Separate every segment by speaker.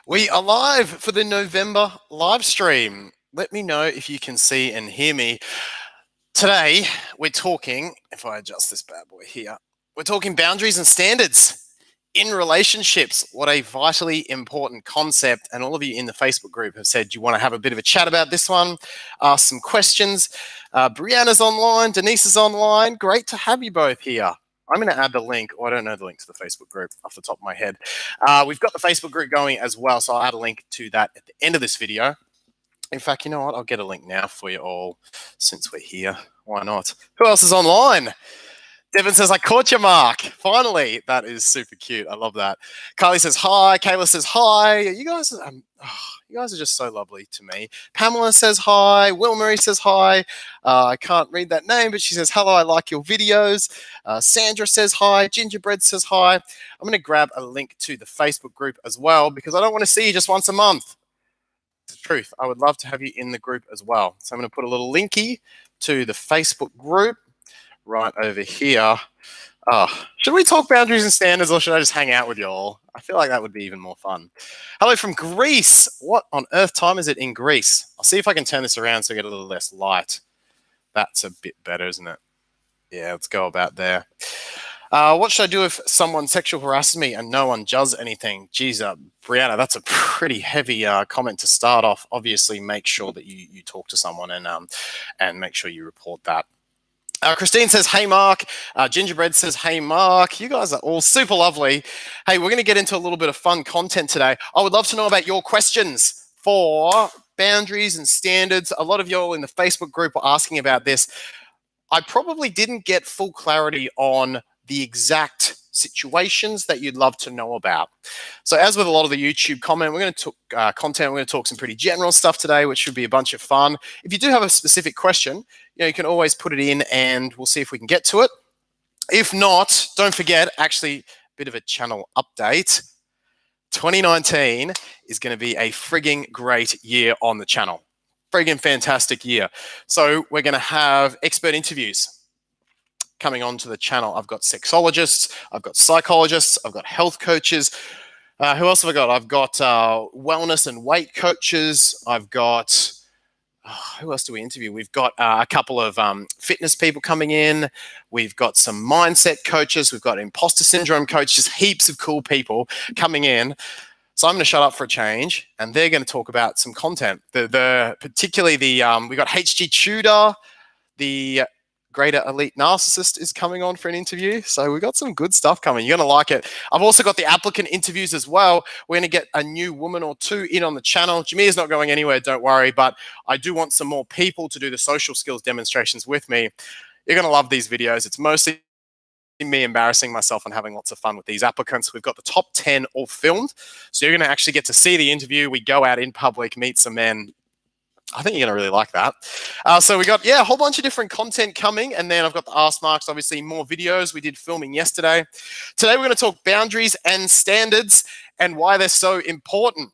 Speaker 1: We are live for the November live stream. Let me know if you can see and hear me. Today, we're talking, if I adjust this bad boy here, we're talking boundaries and standards in relationships. What a vitally important concept. And all of you in the Facebook group have said you want to have a bit of a chat about this one, ask some questions. Brianna's online, Denise is online. Great to have you both here. I'm going to add the link. I don't know the link to the Facebook group off the top of my head. We've got the Facebook group going as well, so I'll add a link to that at the end of this video. In fact, you know what? I'll get a link now for you all since we're here. Why not? Who else is online? Devin says, I caught you, Mark. Finally. That is super cute. I love that. Carly says, hi. Kayla says, hi. You guys are just so lovely to me. Pamela says, hi. Will Marie says, hi. I can't read that name, but she says, hello, I like your videos. Sandra says, hi. Gingerbread says, hi. I'm going to grab a link to the Facebook group as well because I don't want to see you just once a month. It's the truth. I would love to have you in the group as well. So I'm going to put a little linky to the Facebook group right over here. Should we talk boundaries and standards, or should I just hang out with y'all? I feel like that would be even more fun. Hello from Greece. What on earth time is it in Greece? I'll see if I can turn this around so I get a little less light. That's a bit better, isn't it? Yeah, let's go about there. What should I do if someone sexual harasses me and no one does anything? Geez, Brianna, that's a pretty heavy comment to start off. Obviously, make sure that you talk to someone and make sure you report that. Christine says, hey, Mark. Gingerbread says, hey, Mark. You guys are all super lovely. Hey, we're going to get into a little bit of fun content today. I would love to know about your questions for boundaries and standards. A lot of y'all in the Facebook group were asking about this. I probably didn't get full clarity on the exact situations that you'd love to know about. So as with a lot of the YouTube content, we're going to talk some pretty general stuff today, which should be a bunch of fun. If you do have a specific question, you can always put it in and we'll see if we can get to it. If not, don't forget, actually, a bit of a channel update. 2019 is going to be a frigging great year on the channel. Friggin' fantastic year. So we're going to have expert interviews coming onto the channel. I've got sexologists, I've got psychologists, I've got health coaches. Who else have I got? I've got wellness and weight coaches. I've got, who else do we interview? We've got a couple of fitness people coming in. We've got some mindset coaches. We've got imposter syndrome coaches, heaps of cool people coming in. So I'm going to shut up for a change, and they're going to talk about some content. Particularly we got HG Tudor, the Greater Elite Narcissist is coming on for an interview. So we've got some good stuff coming. You're going to like it. I've also got the applicant interviews as well. We're going to get a new woman or two in on the channel. Jameer's not going anywhere, don't worry, but I do want some more people to do the social skills demonstrations with me. You're going to love these videos. It's mostly me embarrassing myself and having lots of fun with these applicants. We've got the top 10 all filmed. So you're going to actually get to see the interview. We go out in public, meet some men. I think you're going to really like that. So we got, a whole bunch of different content coming. And then I've got the Ask Marks, obviously more videos. We did filming yesterday. Today, we're going to talk boundaries and standards and why they're so important.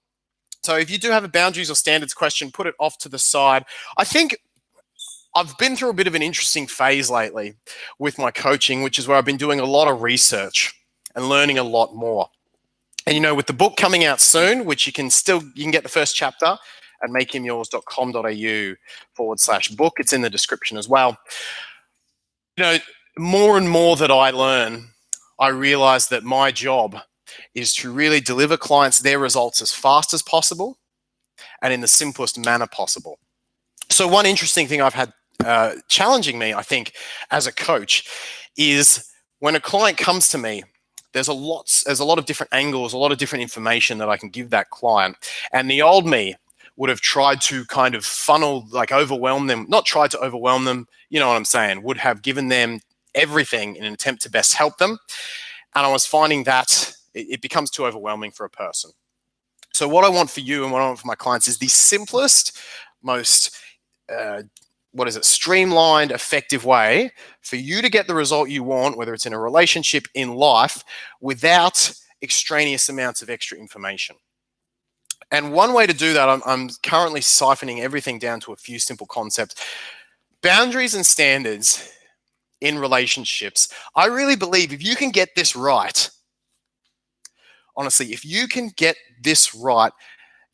Speaker 1: So if you do have a boundaries or standards question, put it off to the side. I think I've been through a bit of an interesting phase lately with my coaching, which is where I've been doing a lot of research and learning a lot more. And, with the book coming out soon, which you can get the first chapter at makehimyours.com.au/book. It's in the description as well. More and more that I learn, I realize that my job is to really deliver clients their results as fast as possible and in the simplest manner possible. So one interesting thing I've had challenging me, I think, as a coach is when a client comes to me, there's a lot of different angles, a lot of different information that I can give that client. And the old me would have tried to kind of overwhelm them, not tried to overwhelm them, you know what I'm saying, would have given them everything in an attempt to best help them. And I was finding that it becomes too overwhelming for a person. So what I want for you and what I want for my clients is the simplest, most streamlined, effective way for you to get the result you want, whether it's in a relationship, in life, without extraneous amounts of extra information. And one way to do that, I'm currently siphoning everything down to a few simple concepts. Boundaries and standards in relationships. I really believe if you can get this right, Honestly, if you can get this right,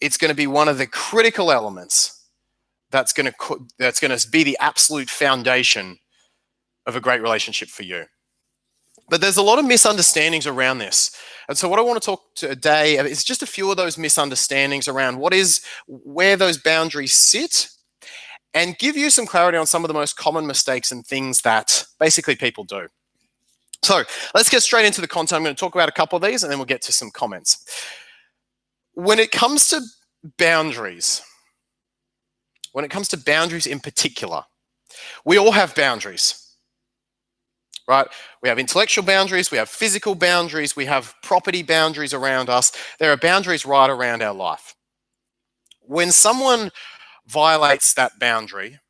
Speaker 1: it's going to be one of the critical elements that's going to be the absolute foundation of a great relationship for you. But there's a lot of misunderstandings around this. And so what I want to talk today is just a few of those misunderstandings around where those boundaries sit, and give you some clarity on some of the most common mistakes and things that basically people do. So let's get straight into the content. I'm going to talk about a couple of these and then we'll get to some comments. When it comes to boundaries in particular, we all have boundaries, right? We have intellectual boundaries, we have physical boundaries, we have property boundaries around us. There are boundaries right around our life. When someone violates that boundary,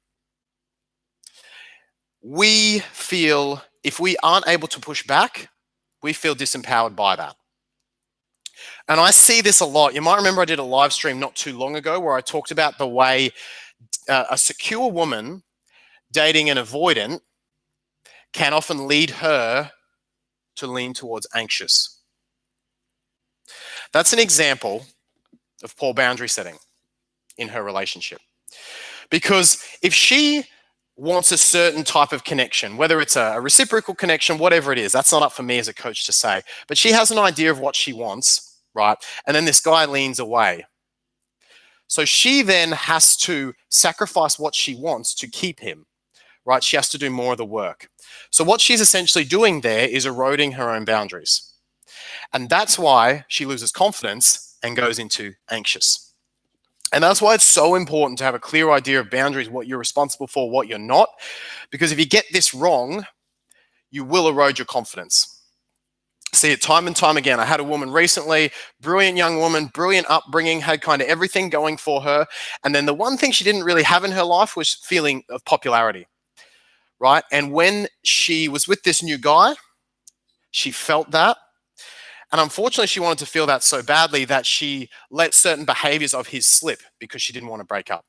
Speaker 1: we feel, if we aren't able to push back, we feel disempowered by that. And I see this a lot. You might remember I did a live stream not too long ago where I talked about the way a secure woman dating an avoidant can often lead her to lean towards anxious. That's an example of poor boundary setting in her relationship. Because if she wants a certain type of connection, whether it's a reciprocal connection, whatever it is, that's not up for me as a coach to say, but she has an idea of what she wants, right? And then this guy leans away. So she then has to sacrifice what she wants to keep him, right? She has to do more of the work. So what she's essentially doing there is eroding her own boundaries. And that's why she loses confidence and goes into anxious. And that's why it's so important to have a clear idea of boundaries, what you're responsible for, what you're not. Because if you get this wrong, you will erode your confidence. See it time and time again. I had a woman recently, brilliant young woman, brilliant upbringing, had kind of everything going for her. And then the one thing she didn't really have in her life was feeling of popularity, right? And when she was with this new guy, she felt that. And unfortunately, she wanted to feel that so badly that she let certain behaviors of his slip because she didn't want to break up.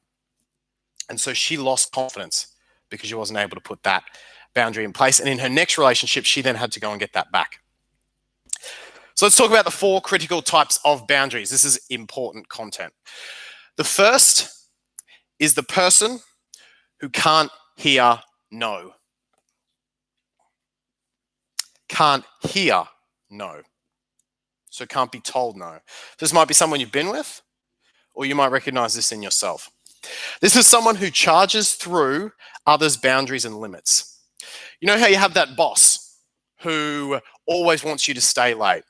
Speaker 1: And so she lost confidence because she wasn't able to put that boundary in place. And in her next relationship, she then had to go and get that back. So let's talk about the 4 critical types of boundaries. This is important content. The first is the person who can't hear no. Can't hear no. So can't be told no. This might be someone you've been with, or you might recognize this in yourself. This is someone who charges through others' boundaries and limits. You know how you have that boss who always wants you to stay late,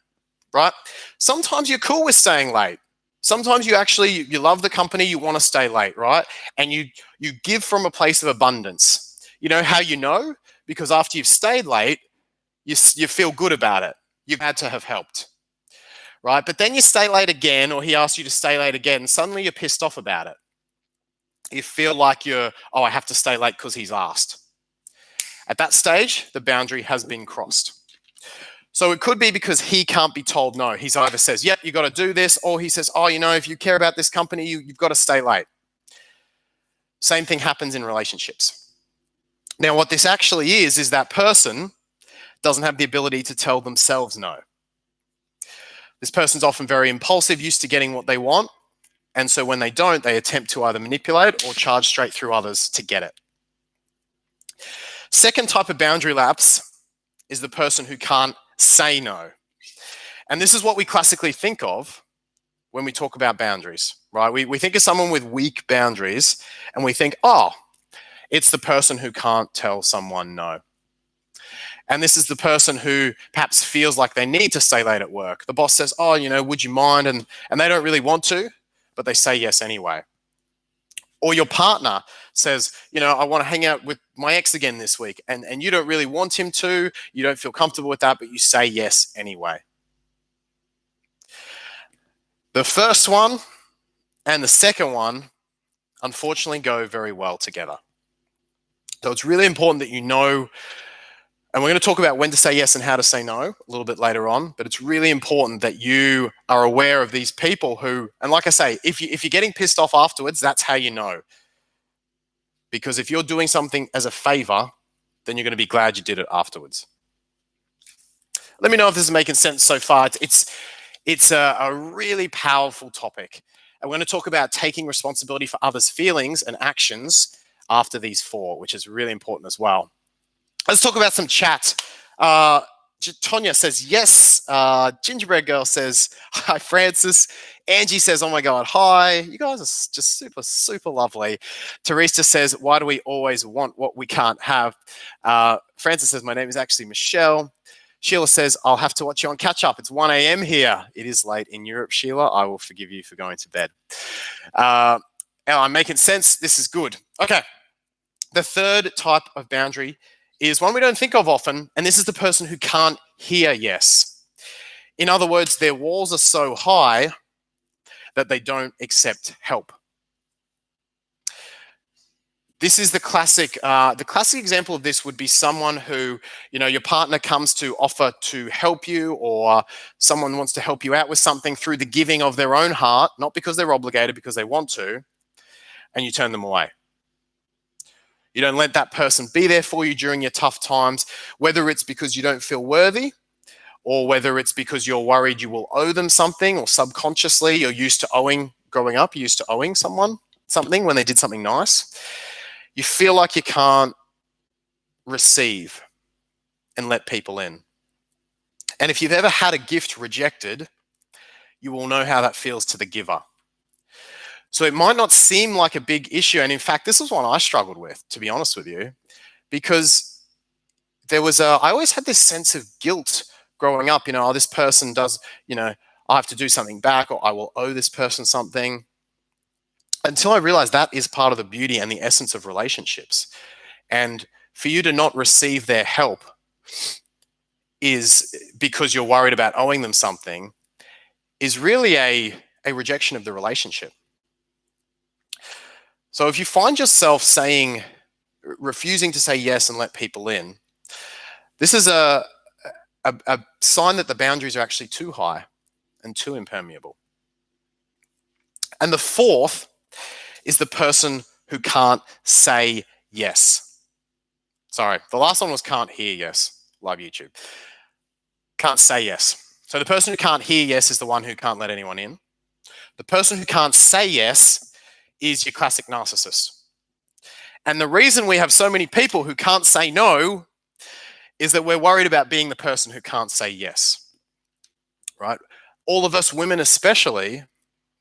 Speaker 1: right? Sometimes you're cool with staying late. Sometimes you love the company, you want to stay late, right? And you give from a place of abundance. You know how you know? Because after you've stayed late, you feel good about it. You've had to have helped. Right? But then you stay late again, or he asks you to stay late again, and suddenly you're pissed off about it. You feel like I have to stay late because he's asked. At that stage, the boundary has been crossed. So it could be because he can't be told no. He either says, yep, you got to do this, or he says, if you care about this company, you've got to stay late. Same thing happens in relationships. Now, what this actually is that person doesn't have the ability to tell themselves no. This person's often very impulsive, used to getting what they want. And so when they don't, they attempt to either manipulate or charge straight through others to get it. Second type of boundary lapse is the person who can't say no. And this is what we classically think of when we talk about boundaries, right? We think of someone with weak boundaries and we think, it's the person who can't tell someone no. And this is the person who perhaps feels like they need to stay late at work. The boss says, would you mind? And they don't really want to, but they say yes anyway. Or your partner says, I want to hang out with my ex again this week. And you don't really want him to. You don't feel comfortable with that, but you say yes anyway. The first one and the second one, unfortunately, go very well together. So it's really important that you know. And we're going to talk about when to say yes and how to say no a little bit later on. But it's really important that you are aware of these people who, and like I say, if you're getting pissed off afterwards, that's how you know. Because if you're doing something as a favor, then you're going to be glad you did it afterwards. Let me know if this is making sense so far. It's a really powerful topic. And we're going to talk about taking responsibility for others' feelings and actions after these four, which is really important as well. Let's talk about some chat. Tonya says, yes. Gingerbread Girl says, hi, Francis. Angie says, oh my God, hi. You guys are just super, super lovely. Teresa says, why do we always want what we can't have? Francis says, my name is actually Michelle. Sheila says, I'll have to watch you on catch up. It's 1 a.m. here. It is late in Europe, Sheila. I will forgive you for going to bed. I'm making sense. This is good. Okay. The third type of boundary is one we don't think of often, and this is the person who can't hear yes. In other words, their walls are so high that they don't accept help. This is the classic example of this would be someone who, your partner comes to offer to help you, or someone wants to help you out with something through the giving of their own heart, not because they're obligated, because they want to, and you turn them away. You don't let that person be there for you during your tough times, whether it's because you don't feel worthy, or whether it's because you're worried you will owe them something, or subconsciously you're used to owing, growing up, you're used to owing someone something when they did something nice. You feel like you can't receive and let people in. And if you've ever had a gift rejected, you will know how that feels to the giver. So it might not seem like a big issue. And in fact, this was one I struggled with, to be honest with you, because I always had this sense of guilt growing up, this person does, I have to do something back, or I will owe this person something. Until I realized that is part of the beauty and the essence of relationships. And for you to not receive their help is because you're worried about owing them something, is really a rejection of the relationship. So if you find yourself refusing to say yes and let people in, this is a sign that the boundaries are actually too high and too impermeable. And the fourth is the person who can't say yes. Sorry, the last one was can't hear yes. Love YouTube. Can't say yes. So the person who can't hear yes is the one who can't let anyone in. The person who can't say yes is your classic narcissist. And the reason we have so many people who can't say no is that we're worried about being the person who can't say yes, right? All of us women especially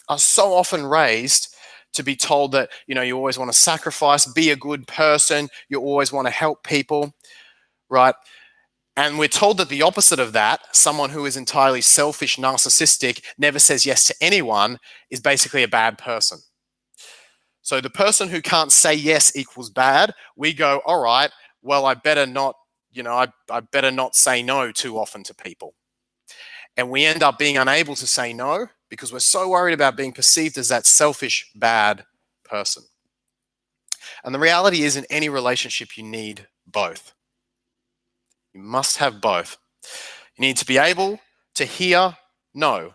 Speaker 1: are so often raised to be told that, you always want to sacrifice, be a good person, you always want to help people, right? And we're told that the opposite of that, someone who is entirely selfish, narcissistic, never says yes to anyone, is basically a bad person. So the person who can't say yes equals bad. We go, all right, well, I better not, I better not say no too often to people. And we end up being unable to say no because we're so worried about being perceived as that selfish, bad person. And the reality is, in any relationship, you need both. You must have both. You need to be able to hear no.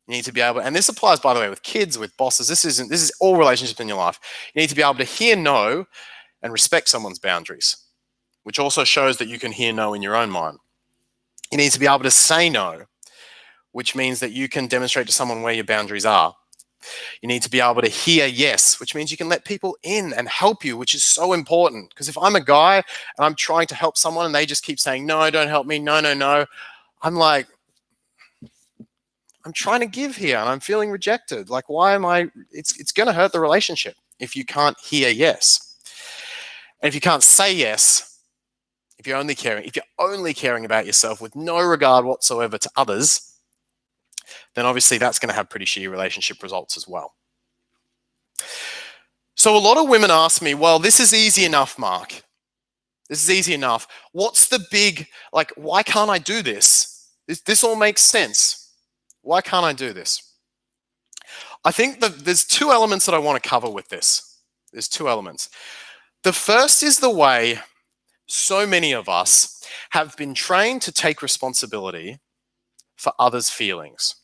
Speaker 1: You need to be able, and this applies, by the way, with kids, with bosses. This is all relationships in your life. You need to be able to hear no and respect someone's boundaries, which also shows that you can hear no in your own mind. You need to be able to say no, which means that you can demonstrate to someone where your boundaries are. You need to be able to hear yes, which means you can let people in and help you, which is so important. Because if I'm a guy and I'm trying to help someone and they just keep saying, no, don't help me, no, no, no, I'm like, I'm trying to give here and I'm feeling rejected. Like, why am I? It's going to hurt the relationship if you can't hear yes. And if you can't say yes, if you're only caring about yourself with no regard whatsoever to others, then obviously that's going to have pretty shitty relationship results as well. So a lot of women ask me, well, this is easy enough, Mark. This is easy enough. What's the big, why can't I do this? This all makes sense. Why can't I do this? I think that there's two elements that I want to cover with this. There's two elements. The first is the way so many of us have been trained to take responsibility for others' feelings.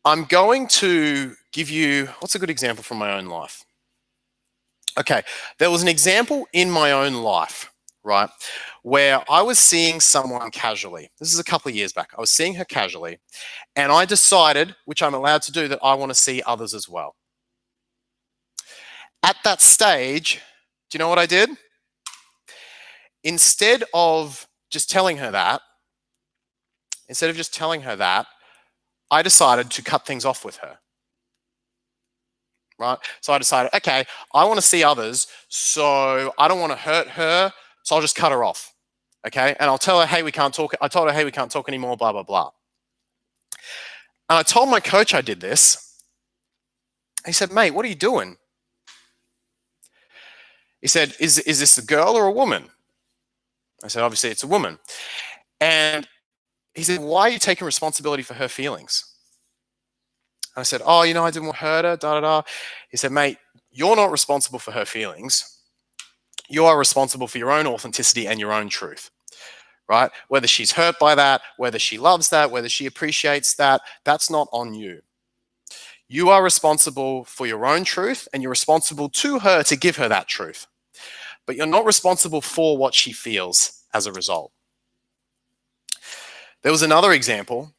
Speaker 1: I'm going to give you, what's a good example from my own life? Okay, there was an example in my own life right? Where I was seeing someone casually. This is a couple of years back. I was seeing her casually, and I decided, which I'm allowed to do, that I want to see others as well. At that stage, do you know what I did? Instead of just telling her that, I decided to cut things off with her. Right? So I decided, okay, I want to see others, so I don't want to hurt her, so I'll just cut her off. Okay? And I'll tell her, hey, we can't talk. I told her, hey, we can't talk anymore, blah, blah, blah. And I told my coach I did this. He said, mate, what are you doing? He said, is this a girl or a woman? I said, obviously it's a woman. And he said, why are you taking responsibility for her feelings? I said, oh, I didn't want to hurt her, da, da, da. He said, mate, you're not responsible for her feelings. You are responsible for your own authenticity and your own truth, right? Whether she's hurt by that, whether she loves that, whether she appreciates that, that's not on you. You are responsible for your own truth, and you're responsible to her to give her that truth. But you're not responsible for what she feels as a result. There was another example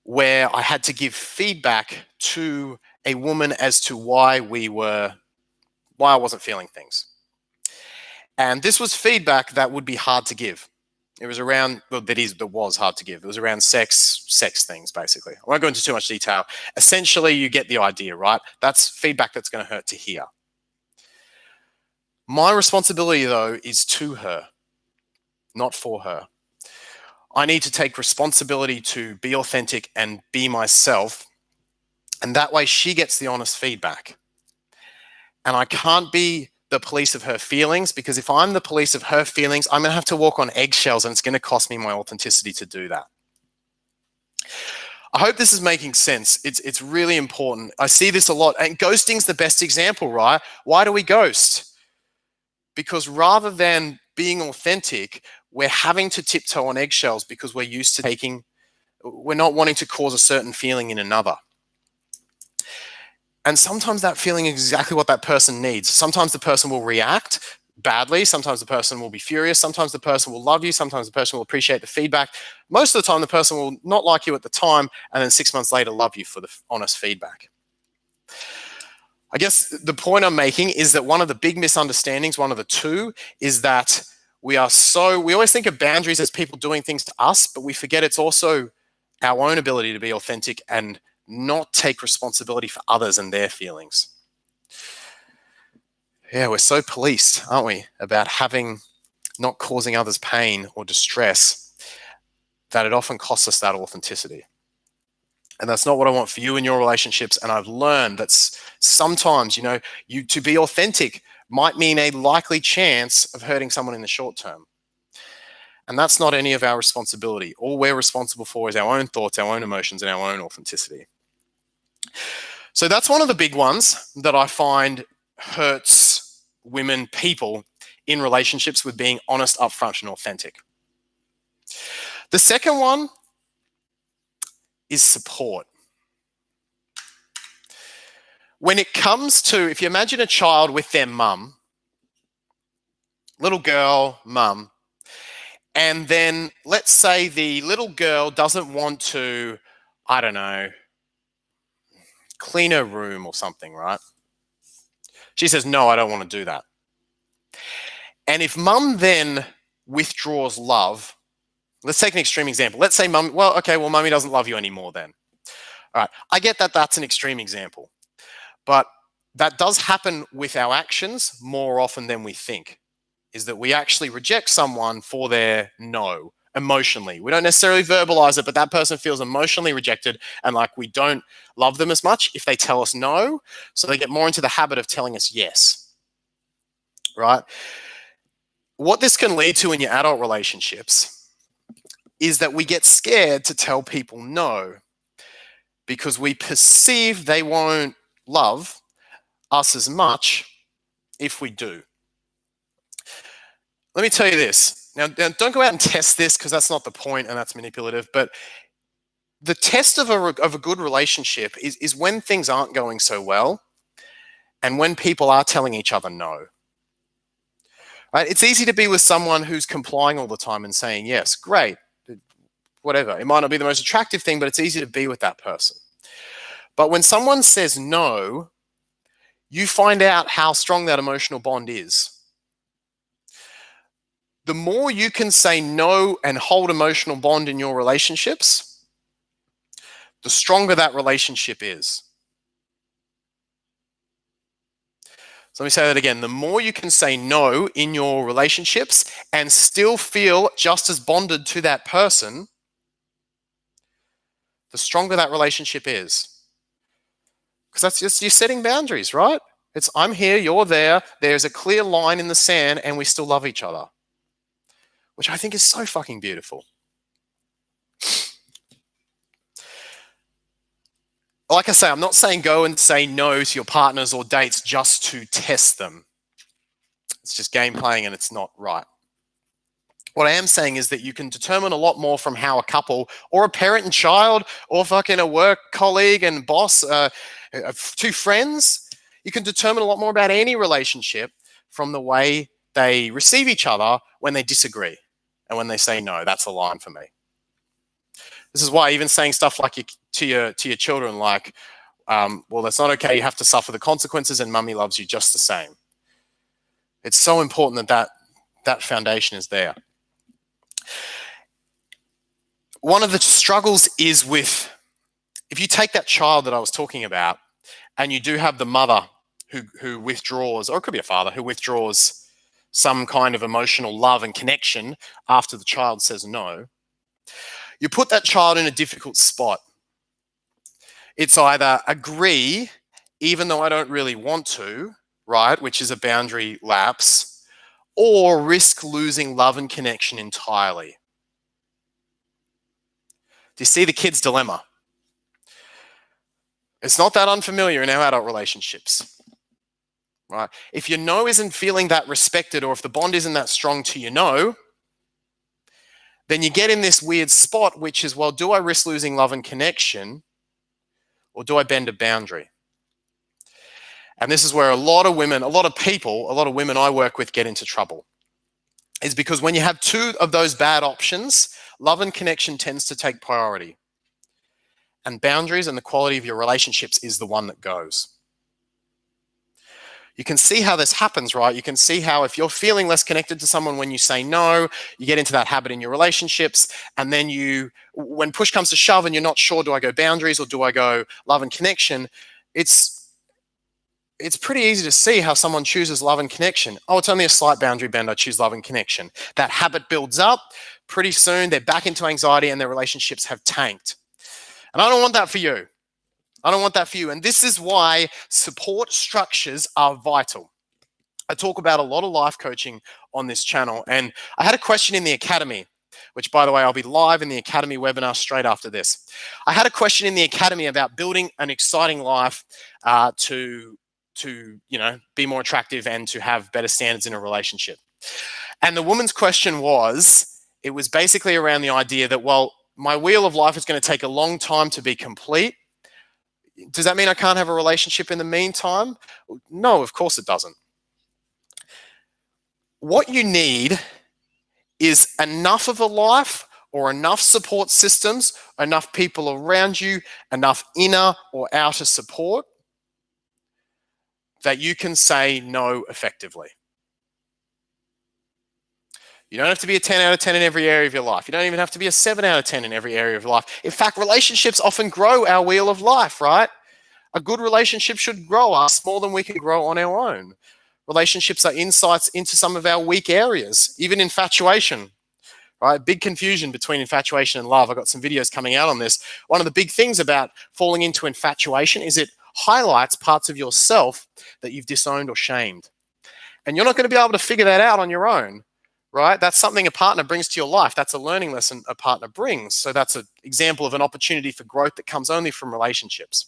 Speaker 1: where I had to give feedback to a woman as to why I wasn't feeling things. And this was feedback that would be hard to give. It was around, that was hard to give. It was around sex things, basically. I won't go into too much detail. Essentially, you get the idea, right? That's feedback that's going to hurt to hear. My responsibility, though, is to her, not for her. I need to take responsibility to be authentic and be myself. And that way she gets the honest feedback. And I can't be the police of her feelings, because if I'm the police of her feelings, I'm going to have to walk on eggshells, and it's going to cost me my authenticity to do that. I hope this is making sense. It's really important. I see this a lot. And ghosting's the best example, right? Why do we ghost? Because rather than being authentic, we're having to tiptoe on eggshells because we're used to we're not wanting to cause a certain feeling in another. And sometimes that feeling is exactly what that person needs. Sometimes the person will react badly. Sometimes the person will be furious. Sometimes the person will love you. Sometimes the person will appreciate the feedback. Most of the time, the person will not like you at the time, and then 6 months later love you for the honest feedback. I guess the point I'm making is that one of the big misunderstandings, one of the two, is that we always think of boundaries as people doing things to us, but we forget it's also our own ability to be authentic and not take responsibility for others and their feelings. Yeah, we're so policed, aren't we, about not causing others pain or distress, that it often costs us that authenticity. And that's not what I want for you in your relationships. And I've learned that sometimes, to be authentic might mean a likely chance of hurting someone in the short term. And that's not any of our responsibility. All we're responsible for is our own thoughts, our own emotions, and our own authenticity. So that's one of the big ones that I find hurts people in relationships, with being honest, upfront, and authentic. The second one is support. When it comes to, if you imagine a child with their mum, little girl, mum, and then let's say the little girl doesn't want to, I don't know, clean her room or something, right? She says, no, I don't want to do that. And if mum then withdraws love, let's take an extreme example. Let's say mummy doesn't love you anymore then. All right, I get that that's an extreme example, but that does happen with our actions more often than we think, is that we actually reject someone for their no emotionally. We don't necessarily verbalize it, but that person feels emotionally rejected and like we don't love them as much if they tell us no. So they get more into the habit of telling us yes, right? What this can lead to in your adult relationships is that we get scared to tell people no because we perceive they won't love us as much if we do. Let me tell you this. Now don't go out and test this because that's not the point and that's manipulative, but the test of a good relationship is when things aren't going so well and when people are telling each other no. right? It's easy to be with someone who's complying all the time and saying yes, great, whatever. It might not be the most attractive thing, but it's easy to be with that person. But when someone says no, you find out how strong that emotional bond is. The more you can say no and hold emotional bond in your relationships, the stronger that relationship is. So let me say that again. The more you can say no in your relationships and still feel just as bonded to that person, the stronger that relationship is. Because that's just you're setting boundaries, right? It's I'm here, you're there, there's a clear line in the sand, and we still love each other. Which I think is so fucking beautiful. Like I say, I'm not saying go and say no to your partners or dates just to test them. It's just game playing and it's not right. What I am saying is that you can determine a lot more from how a couple or a parent and child or fucking a work colleague and boss, two friends, you can determine a lot more about any relationship from the way they receive each other when they disagree and when they say no. That's a line for me. This is why even saying stuff like to your children, like, well, that's not okay. You have to suffer the consequences, and mummy loves you just the same. It's so important that foundation is there. One of the struggles is with, if you take that child that I was talking about, and you do have the mother who withdraws, or it could be a father who withdraws some kind of emotional love and connection after the child says no, you put that child in a difficult spot. It's either agree, even though I don't really want to, right, which is a boundary lapse, or risk losing love and connection entirely. Do you see the kid's dilemma? It's not that unfamiliar in our adult relationships, right? If your no isn't feeling that respected, or if the bond isn't that strong to your no, then you get in this weird spot, which is, well, do I risk losing love and connection, or do I bend a boundary? And this is where a lot of women, a lot of people, a lot of women I work with get into trouble. Is because when you have two of those bad options, love and connection tends to take priority. And boundaries and the quality of your relationships is the one that goes. You can see how this happens, right? You can see how if you're feeling less connected to someone when you say no, you get into that habit in your relationships. And then when push comes to shove and you're not sure, do I go boundaries or do I go love and connection? It's pretty easy to see how someone chooses love and connection. Oh, it's only a slight boundary bend. I choose love and connection. That habit builds up. Pretty soon they're back into anxiety and their relationships have tanked. And I don't want that for you. I don't want that for you. And this is why support structures are vital. I talk about a lot of life coaching on this channel. And I had a question in the academy, which, by the way, I'll be live in the academy webinar straight after this. I had a question in the academy about building an exciting life to be more attractive and to have better standards in a relationship. And the woman's question was, it was basically around the idea that, well, my wheel of life is going to take a long time to be complete. Does that mean I can't have a relationship in the meantime? No, of course it doesn't. What you need is enough of a life or enough support systems, enough people around you, enough inner or outer support that you can say no effectively. You don't have to be a 10 out of 10 in every area of your life. You don't even have to be a 7 out of 10 in every area of your life. In fact, relationships often grow our wheel of life, right? A good relationship should grow us more than we can grow on our own. Relationships are insights into some of our weak areas, even infatuation, right? Big confusion between infatuation and love. I've got some videos coming out on this. One of the big things about falling into infatuation is it highlights parts of yourself that you've disowned or shamed. And you're not going to be able to figure that out on your own, right? That's something a partner brings to your life. That's a learning lesson a partner brings. So that's an example of an opportunity for growth that comes only from relationships.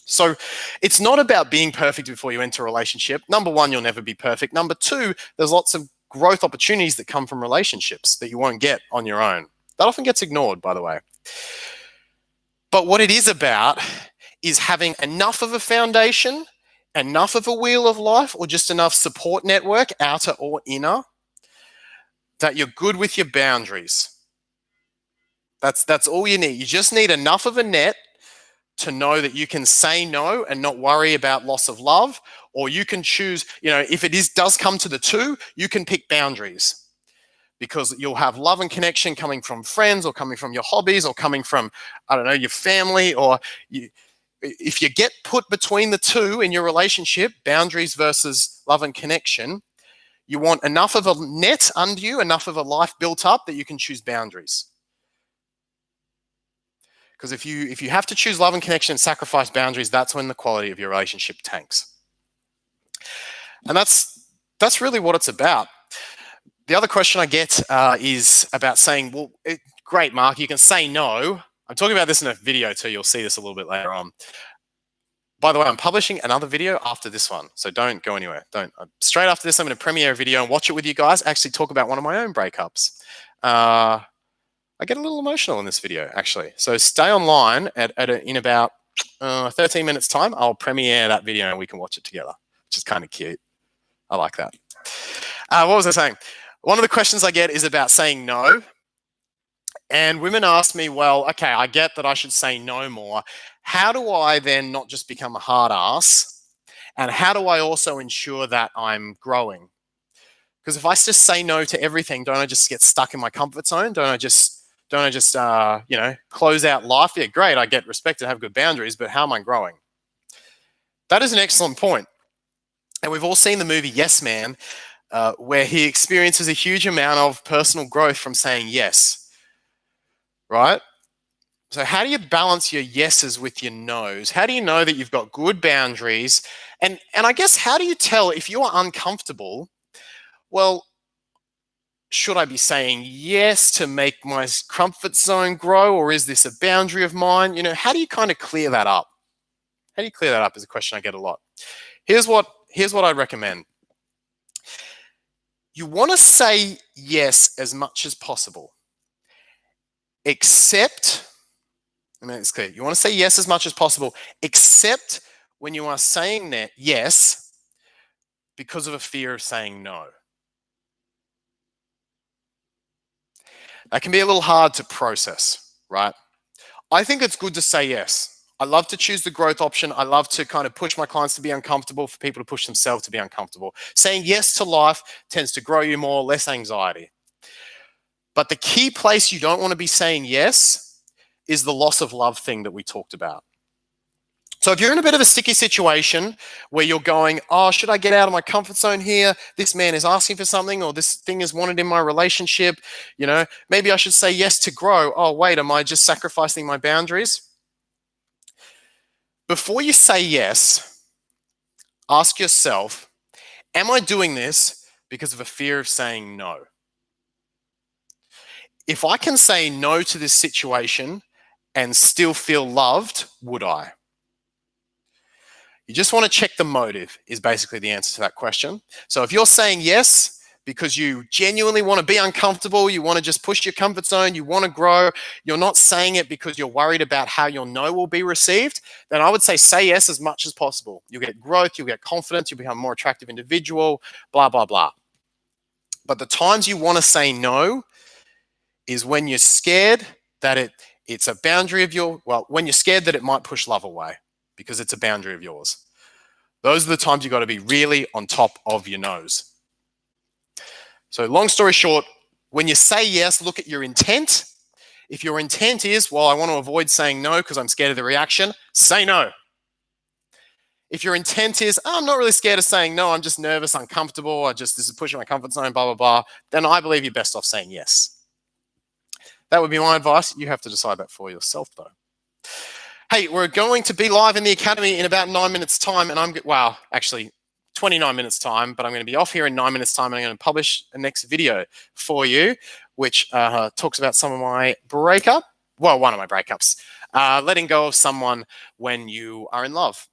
Speaker 1: So it's not about being perfect before you enter a relationship. Number one, you'll never be perfect. Number two, there's lots of growth opportunities that come from relationships that you won't get on your own. That often gets ignored, by the way. But what it is about is having enough of a foundation enough of a wheel of life or just enough support network, outer or inner, that you're good with your boundaries. That's all you need. You just need enough of a net to know that you can say no and not worry about loss of love, or you can choose, if it does come to the two, you can pick boundaries, because you'll have love and connection coming from friends or coming from your hobbies or coming from, I don't know, your family, or if you get put between the two in your relationship, boundaries versus love and connection, you want enough of a net under you, enough of a life built up that you can choose boundaries. Because if you have to choose love and connection and sacrifice boundaries, that's when the quality of your relationship tanks. And that's really what it's about. The other question I get is about saying, well, great, Mark, you can say no. I'm talking about this in a video too. You'll see this a little bit later on. By the way, I'm publishing another video after this one, so don't go anywhere. Straight after this, I'm going to premiere a video and watch it with you guys, actually talk about one of my own breakups. I get a little emotional in this video, actually. So stay online in about 13 minutes time. I'll premiere that video and we can watch it together, which is kind of cute. I like that. What was I saying? One of the questions I get is about saying no. And women ask me, well, okay, I get that I should say no more. How do I then not just become a hard ass? And how do I also ensure that I'm growing? Because if I just say no to everything, don't I just get stuck in my comfort zone? Don't I just close out life? Yeah, great, I get respected, have good boundaries, but how am I growing? That is an excellent point. And we've all seen the movie Yes Man, where he experiences a huge amount of personal growth from saying yes, right? So how do you balance your yeses with your nos? How do you know that you've got good boundaries? And I guess, how do you tell if you are uncomfortable? Well, should I be saying yes to make my comfort zone grow, or is this a boundary of mine? How do you kind of clear that up? How do you clear that up is a question I get a lot. Here's what I'd recommend. You want to say yes as much as possible, except, it's clear, you want to say yes as much as possible, except when you are saying that yes because of a fear of saying no. That can be a little hard to process, right? I think it's good to say yes. I love to choose the growth option. I love to kind of push my clients to be uncomfortable, for people to push themselves to be uncomfortable. Saying yes to life tends to grow you more, less anxiety. But the key place you don't want to be saying yes is the loss of love thing that we talked about. So if you're in a bit of a sticky situation where you're going, oh, should I get out of my comfort zone here? This man is asking for something, or this thing is wanted in my relationship. Maybe I should say yes to grow. Oh, wait, am I just sacrificing my boundaries? Before you say yes, ask yourself, am I doing this because of a fear of saying no? If I can say no to this situation and still feel loved, would I? You just want to check the motive, is basically the answer to that question. So if you're saying yes because you genuinely want to be uncomfortable, you want to just push your comfort zone, you want to grow, you're not saying it because you're worried about how your no will be received, then I would say yes as much as possible. You'll get growth, you'll get confidence, you'll become a more attractive individual, blah, blah, blah. But the times you want to say no is when you're scared that it's a boundary of when you're scared that it might push love away because it's a boundary of yours. Those are the times you've got to be really on top of your nose. So long story short, when you say yes, look at your intent. If your intent is, well, I want to avoid saying no because I'm scared of the reaction, say no. If your intent is, I'm not really scared of saying no, I'm just nervous, uncomfortable, this is pushing my comfort zone, blah, blah, blah, then I believe you're best off saying yes. That would be my advice. You have to decide that for yourself, though. Hey, we're going to be live in the Academy in about 9 minutes time, and actually 29 minutes time, but I'm going to be off here in 9 minutes time, and I'm going to publish a next video for you, which talks about some of my one of my breakups, letting go of someone when you are in love,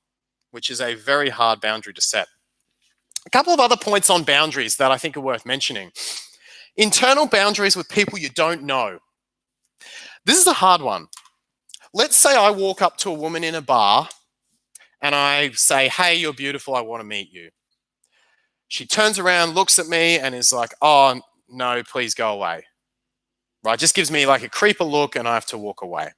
Speaker 1: which is a very hard boundary to set. A couple of other points on boundaries that I think are worth mentioning. Internal boundaries with people you don't know. This is a hard one. Let's say I walk up to a woman in a bar and I say, hey, you're beautiful, I want to meet you. She turns around, looks at me, and is like, oh, no, please go away. Right? Just gives me like a creeper look, and I have to walk away.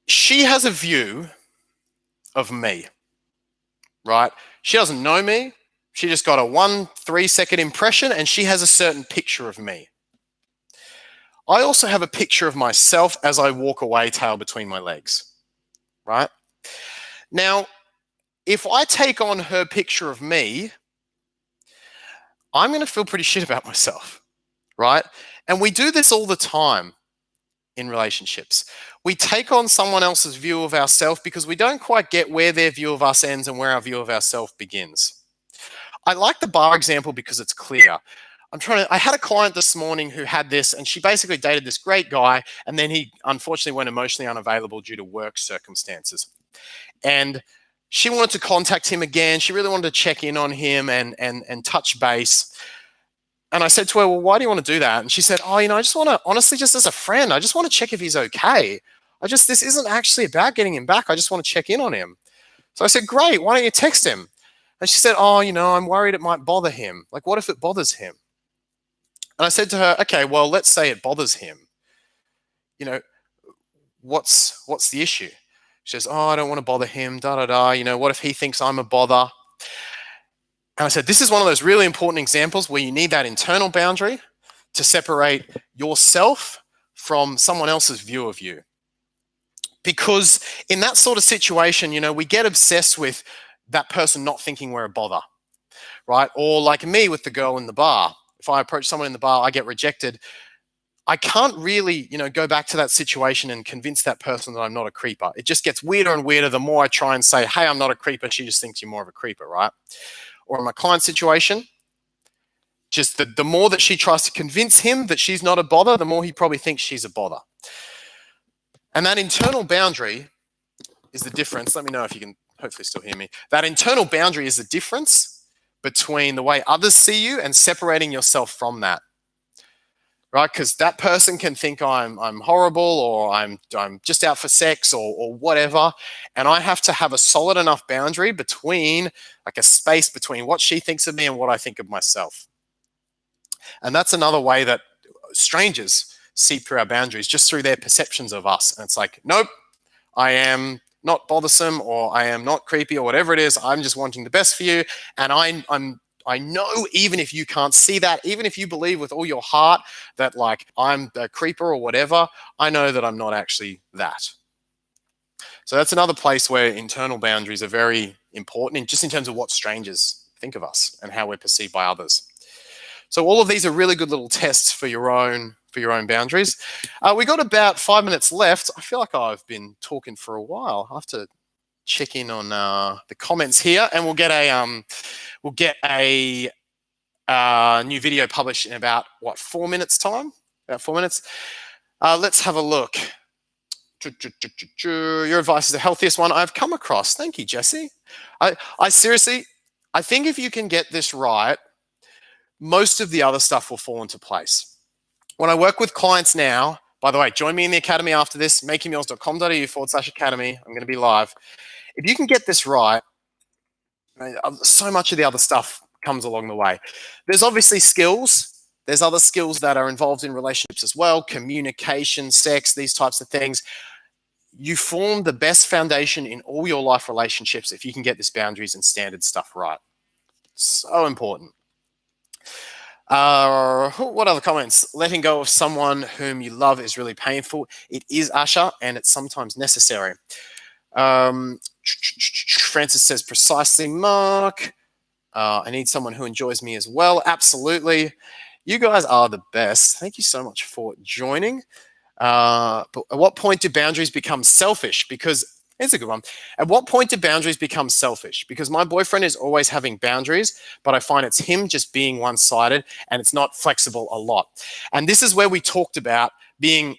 Speaker 1: She has a view of me, right? She doesn't know me. She just got a 3-second impression, and she has a certain picture of me. I also have a picture of myself as I walk away, tail between my legs, right? Now, if I take on her picture of me, I'm going to feel pretty shit about myself, right? And we do this all the time in relationships. We take on someone else's view of ourselves because we don't quite get where their view of us ends and where our view of ourselves begins. I like the bar example because it's clear. I had a client this morning who had this, and she basically dated this great guy, and then he unfortunately went emotionally unavailable due to work circumstances. And she wanted to contact him again. She really wanted to check in on him and touch base. And I said to her, well, why do you want to do that? And she said, oh, I just want to, honestly, just as a friend, I just want to check if he's okay. This isn't actually about getting him back. I just want to check in on him. So I said, great, why don't you text him? And she said, oh, I'm worried it might bother him. Like, what if it bothers him? And I said to her, okay, well, let's say it bothers him. What's the issue? She says, oh, I don't want to bother him, what if he thinks I'm a bother? And I said, this is one of those really important examples where you need that internal boundary to separate yourself from someone else's view of you. Because in that sort of situation, we get obsessed with that person not thinking we're a bother, right? Or like me with the girl in the bar. If I approach someone in the bar, I get rejected. I can't really, go back to that situation and convince that person that I'm not a creeper. It just gets weirder and weirder the more I try and say, hey, I'm not a creeper. She just thinks you're more of a creeper, right? Or in my client situation, just the more that she tries to convince him that she's not a bother, the more he probably thinks she's a bother. And that internal boundary is the difference. Let me know if you can hopefully still hear me. That internal boundary is the difference between the way others see you and separating yourself from that. Right? Because that person can think I'm horrible, or I'm just out for sex, or whatever. And I have to have a solid enough boundary between, like a space between what she thinks of me and what I think of myself. And that's another way that strangers see through our boundaries, just through their perceptions of us. And it's like, nope, I am not bothersome, or I am not creepy, or whatever it is. I'm just wanting the best for you. And I know, even if you can't see that, even if you believe with all your heart that like I'm a creeper or whatever, I know that I'm not actually that. So that's another place where internal boundaries are very important, just in terms of what strangers think of us and how we're perceived by others. So all of these are really good little tests for your own boundaries. We got about 5 minutes left. I feel like I've been talking for a while. I have to check in on the comments here, and we'll get a new video published in about 4 minutes time. About 4 minutes. Let's have a look. Your advice is the healthiest one I've come across. Thank you, Jesse. I seriously, I think if you can get this right, most of the other stuff will fall into place. When I work with clients now, by the way, join me in the academy after this, makingmeals.com.au/academy. I'm going to be live. If you can get this right, so much of the other stuff comes along the way. There's obviously skills. There's other skills that are involved in relationships as well, communication, sex, these types of things. You form the best foundation in all your life relationships if you can get this boundaries and standard stuff right. So important. What other comments? Letting go of someone whom you love is really painful. It is, Asha, and it's sometimes necessary. Francis says, precisely, Mark. I need someone who enjoys me as well. Absolutely. You guys are the best. Thank you so much for joining. But at what point do boundaries become selfish? Because it's a good one. At what point do boundaries become selfish? Because my boyfriend is always having boundaries, but I find it's him just being one-sided, and it's not flexible a lot. And this is where we talked about being,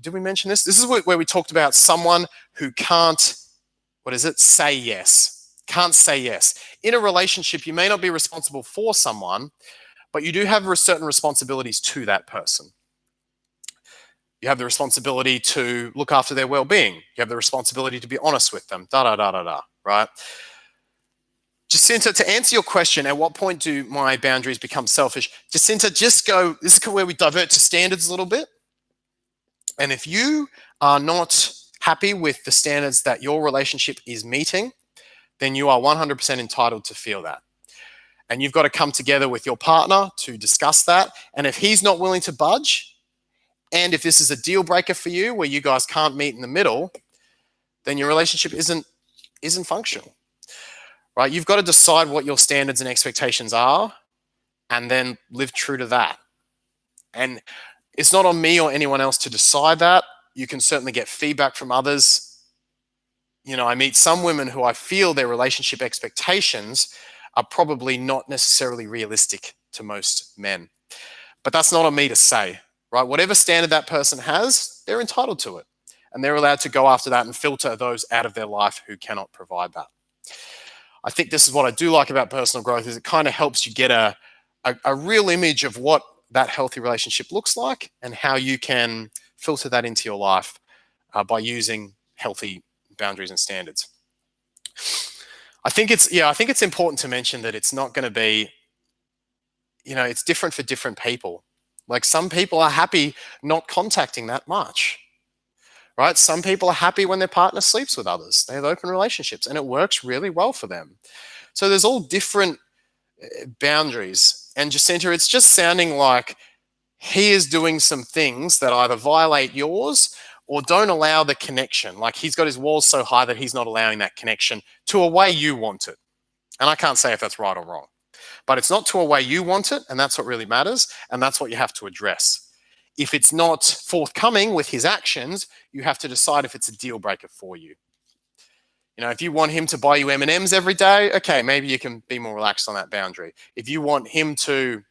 Speaker 1: did we mention this? This is where we talked about someone who can't, say yes. Can't say yes. In a relationship, you may not be responsible for someone, but you do have certain responsibilities to that person. You have the responsibility to look after their well-being. You have the responsibility to be honest with them, right? Jacinta, to answer your question, at what point do my boundaries become selfish? Jacinta, just go, this is where we divert to standards a little bit. And if you are not happy with the standards that your relationship is meeting, then you are 100% entitled to feel that. And you've got to come together with your partner to discuss that. And if he's not willing to budge, and if this is a deal breaker for you where you guys can't meet in the middle, then your relationship isn't functional. Right? You've got to decide what your standards and expectations are and then live true to that. And it's not on me or anyone else to decide that. You can certainly get feedback from others. You know, I meet some women who I feel their relationship expectations are probably not necessarily realistic to most men. But that's not on me to say, right? Whatever standard that person has, they're entitled to it. And they're allowed to go after that and filter those out of their life who cannot provide that. I think this is what I do like about personal growth is it kind of helps you get a real image of what that healthy relationship looks like and how you can filter that into your life by using healthy boundaries and standards. I think it's important to mention that it's not going to be, it's different for different people. Like some people are happy not contacting that much, right? Some people are happy when their partner sleeps with others. They have open relationships and it works really well for them. So there's all different boundaries. And Jacinta, it's just sounding like he is doing some things that either violate yours or don't allow the connection. Like he's got his walls so high that he's not allowing that connection to a way you want it. And I can't say if that's right or wrong, but it's not to a way you want it. And that's what really matters. And that's what you have to address. If it's not forthcoming with his actions, you have to decide if it's a deal breaker for you. If you want him to buy you M&Ms every day, okay, maybe you can be more relaxed on that boundary. If you want him to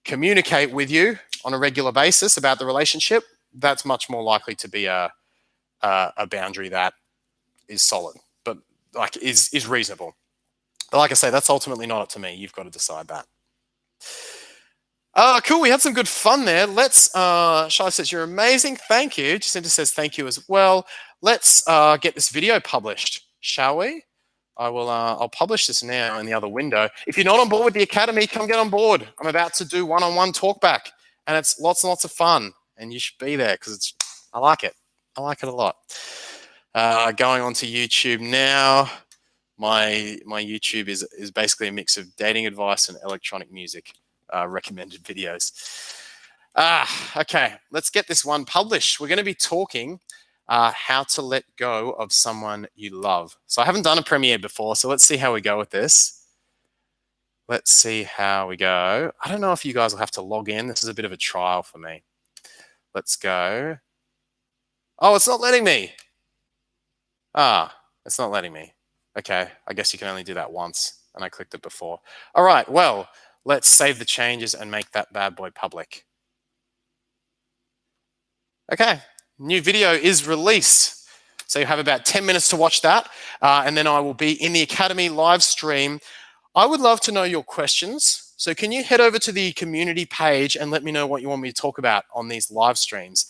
Speaker 1: communicate with you on a regular basis about the relationship, that's much more likely to be a boundary that is solid, but like is reasonable. But like I say, that's ultimately not up to me. You've got to decide that. Cool. We had some good fun there. Shai says, you're amazing. Thank you. Jacinta says, thank you as well. Let's get this video published, shall we? I'll publish this now in the other window. If you're not on board with the Academy, come get on board. I'm about to do one-on-one talkback and it's lots and lots of fun and you should be there because I like it. I like it a lot. Going on to YouTube now. My YouTube is basically a mix of dating advice and electronic music recommended videos. Okay, let's get this one published. We're going to be talking how to let go of someone you love. So I haven't done a premiere before, so let's see how we go with this. Let's see how we go. I don't know if you guys will have to log in. This is a bit of a trial for me. Let's go. Oh, it's not letting me. It's not letting me. Okay, I guess you can only do that once, and I clicked it before. All right, well, let's save the changes and make that bad boy public. Okay, new video is released. So you have about 10 minutes to watch that, and then I will be in the Academy live stream. I would love to know your questions. So can you head over to the community page and let me know what you want me to talk about on these live streams?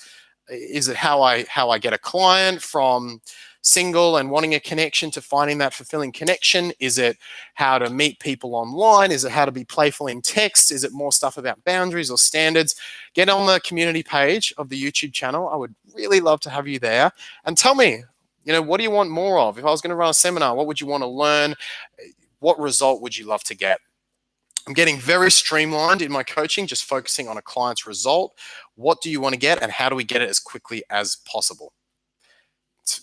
Speaker 1: Is it how I get a client from single and wanting a connection to finding that fulfilling connection? Is it how to meet people online? Is it how to be playful in text? Is it more stuff about boundaries or standards? Get on the community page of the YouTube channel. I would really love to have you there. And tell me, what do you want more of? If I was going to run a seminar, what would you want to learn? What result would you love to get? I'm getting very streamlined in my coaching, just focusing on a client's result. What do you want to get and how do we get it as quickly as possible?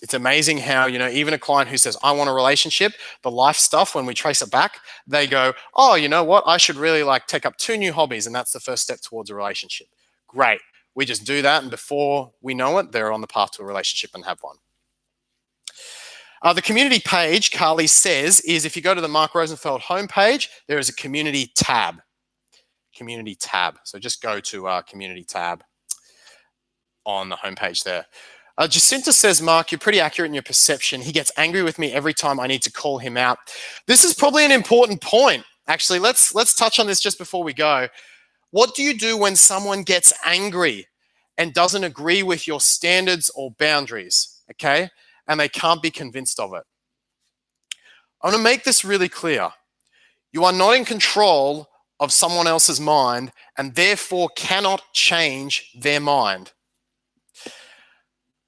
Speaker 1: It's amazing how, even a client who says, I want a relationship, the life stuff, when we trace it back, they go, oh, you know what? I should really take up 2 new hobbies. And that's the first step towards a relationship. Great. We just do that. And before we know it, they're on the path to a relationship and have one. The community page, Carly says, is if you go to the Mark Rosenfeld homepage, there is a community tab. Community tab. So just go to community tab on the homepage there. Jacinta says, Mark, you're pretty accurate in your perception. He gets angry with me every time I need to call him out. This is probably an important point. Actually, let's touch on this just before we go. What do you do when someone gets angry? and doesn't agree with your standards or boundaries, okay? And they can't be convinced of it. I want to make this really clear. You are not in control of someone else's mind and therefore cannot change their mind.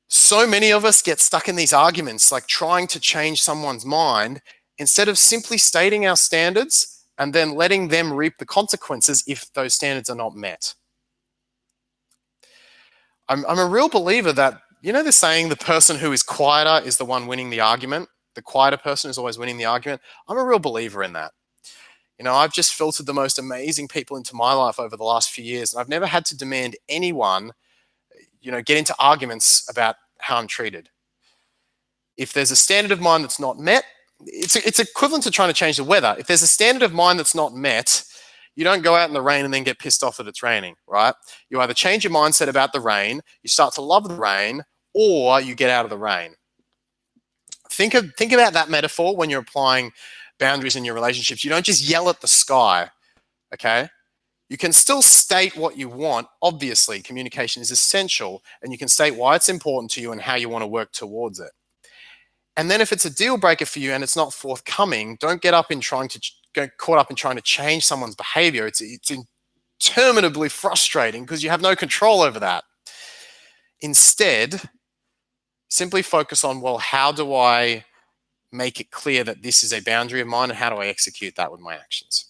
Speaker 1: So many of us get stuck in these arguments, like trying to change someone's mind instead of simply stating our standards and then letting them reap the consequences if those standards are not met. I'm a real believer that, you know, the saying, the person who is quieter is the one winning the argument. The quieter person is always winning the argument. I'm a real believer in that. You know, I've just filtered the most amazing people into my life over the last few years, and I've never had to demand anyone, you know, get into arguments about how I'm treated. If there's a standard of mine that's not met, it's equivalent to trying to change the weather. If there's a standard of mine that's not met, you don't go out in the rain and then get pissed off that it's raining, right? You either change your mindset about the rain, you start to love the rain, or you get out of the rain. Think about that metaphor when you're applying boundaries in your relationships. You don't just yell at the sky, okay? You can still state what you want. Obviously, communication is essential, and you can state why it's important to you and how you want to work towards it. And then if it's a deal breaker for you and it's not forthcoming, don't get caught up in trying to change someone's behavior. It's interminably frustrating because you have no control over that. Instead, simply focus on, well, how do I make it clear that this is a boundary of mine and how do I execute that with my actions?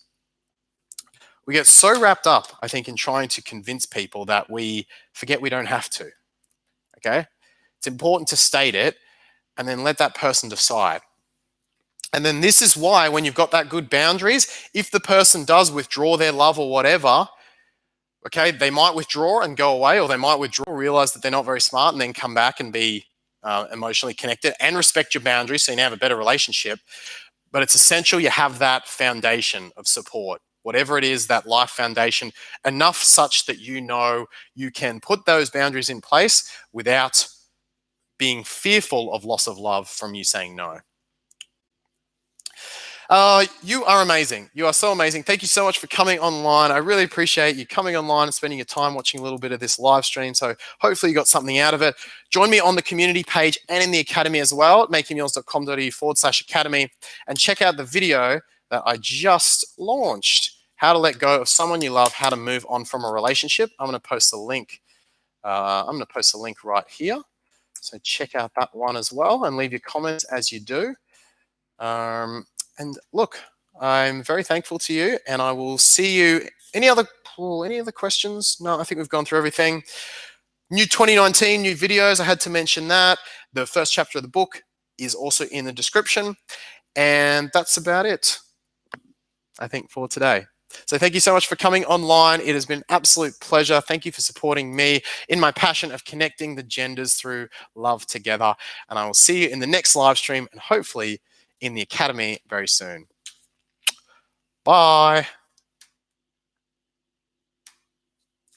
Speaker 1: We get so wrapped up, I think, in trying to convince people that we forget we don't have to, okay? It's important to state it and then let that person decide. And then this is why when you've got that good boundaries, if the person does withdraw their love or whatever, okay, they might withdraw and go away, or they might withdraw, realize that they're not very smart, and then come back and be emotionally connected and respect your boundaries so you now have a better relationship. But it's essential you have that foundation of support, whatever it is, that life foundation, enough such that you know you can put those boundaries in place without being fearful of loss of love from you saying no. You are amazing. You are so amazing. Thank you so much for coming online. I really appreciate you coming online and spending your time watching a little bit of this live stream. So hopefully you got something out of it. Join me on the community page and in the academy as well at makingmeals.com.au/academy, and check out the video that I just launched, how to let go of someone you love, how to move on from a relationship. I'm going to post a link. Right here. So check out that one as well and leave your comments as you do. And look, I'm very thankful to you, and I will see you. Any other questions? No, I think we've gone through everything. New 2019, new videos. I had to mention that. The first chapter of the book is also in the description. And that's about it, I think, for today. So thank you so much for coming online. It has been an absolute pleasure. Thank you for supporting me in my passion of connecting the genders through love together. And I will see you in the next live stream and hopefully in the academy very soon. Bye.